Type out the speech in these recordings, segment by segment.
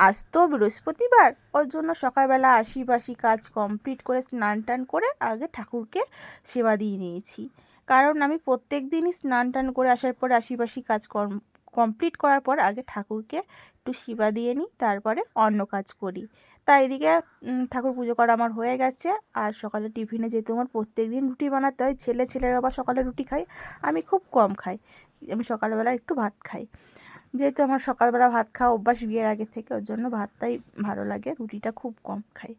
আজ তো বৃহস্পতিবার, ওর জন্য সকালবেলা আশিপাশি কাজ কমপ্লিট করে স্নান টান করে আগে ঠাকুরকে সেবা দিয়ে নিয়েছি। কারণ আমি প্রত্যেক দিনই স্নান টান করে আসার পরে আশিপাশি কাজ কমপ্লিট করার পর আগে ঠাকুরকে একটু সেবা দিয়ে নিই, তারপরে অন্য কাজ করি। তাই এদিকে ঠাকুর পুজো করা আমার হয়ে গেছে। আর সকালে টিফিনে যেহেতু আমার প্রত্যেক দিন রুটি বানাতে হয়, ছেলেরা আবার সকালে রুটি খায়, আমি খুব কম খাই। আমি সকালবেলা একটু ভাত খাই। যেহেতু আমার সকালবেলা ভাত খাওয়া অভ্যাস বিয়ের আগে থেকে, ওর জন্য ভাতটাই ভালো লাগে, রুটিটা খুব কম খাই।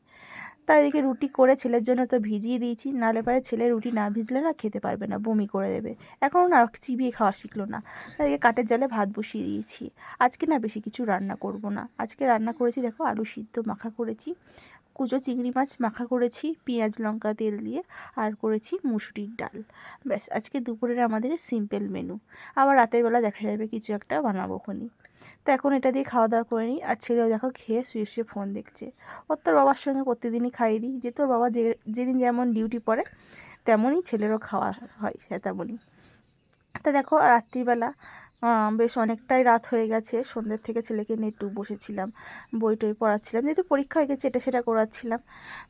তাই এদিকে রুটি করে ছেলের জন্য তো ভিজিয়ে দিয়েছি, নাহলে পরে ছেলে রুটি না ভিজলে না খেতে পারবে না, বমি করে দেবে। এখনও না চিবিয়ে খাওয়া শিখলো না। তাই এদিকে কাঠের জালে ভাত বসিয়ে দিয়েছি। আজকে না বেশি কিছু রান্না করব না, আজকে রান্না করেছি দেখো আলু সিদ্ধ মাখা করেছি, কুচো চিংড়ি মাছ মাখা করেছি পেঁয়াজ লঙ্কা তেল দিয়ে, আর করেছি মুসুরির ডাল। ব্যাস আজকে দুপুরের আমাদের সিম্পল মেনু। আবার রাতের বেলা দেখা যাবে কিছু একটা বানাবো খনি। তো এখন এটা দিয়ে খাওয়া দাওয়া করে নিই। আর ছেলেও দেখো খেয়ে শুয়ে শুয়ে ফোন দেখছে। ওর তোর বাবার সঙ্গে প্রতিদিনই খাইয়ে দিই, যে তোর বাবা যেদিন যেমন ডিউটি পড়ে তেমনই ছেলেরও খাওয়া হয়, সে তেমনই। তা দেখো রাত্রিবেলা বেশ অনেকটাই রাত হয়ে গেছে, সন্ধ্যের থেকে ছেলেকে নিয়ে একটু বসেছিলাম, বই টই পড়াচ্ছিলাম, যেহেতু পরীক্ষা হয়ে গেছে এটা সেটা করাচ্ছিলাম।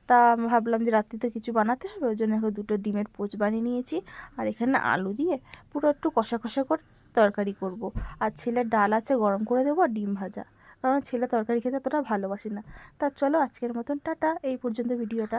তা আমি ভাবলাম যে রাত্রিতে কিছু বানাতে হবে, ওই জন্য এখন দুটো ডিমের পোচ বানিয়ে নিয়েছি। আর এখানে আলু দিয়ে পুরো একটু কষা কষা করে তরকারি করব। আর ছেলের ডাল আছে গরম করে দেবো, আর ডিম ভাজা, কারণ ছেলে তরকারি খেতে অতটা ভালোবাসে না। তা চলো আজকের মতন টাটা, এই পর্যন্ত ভিডিওটা।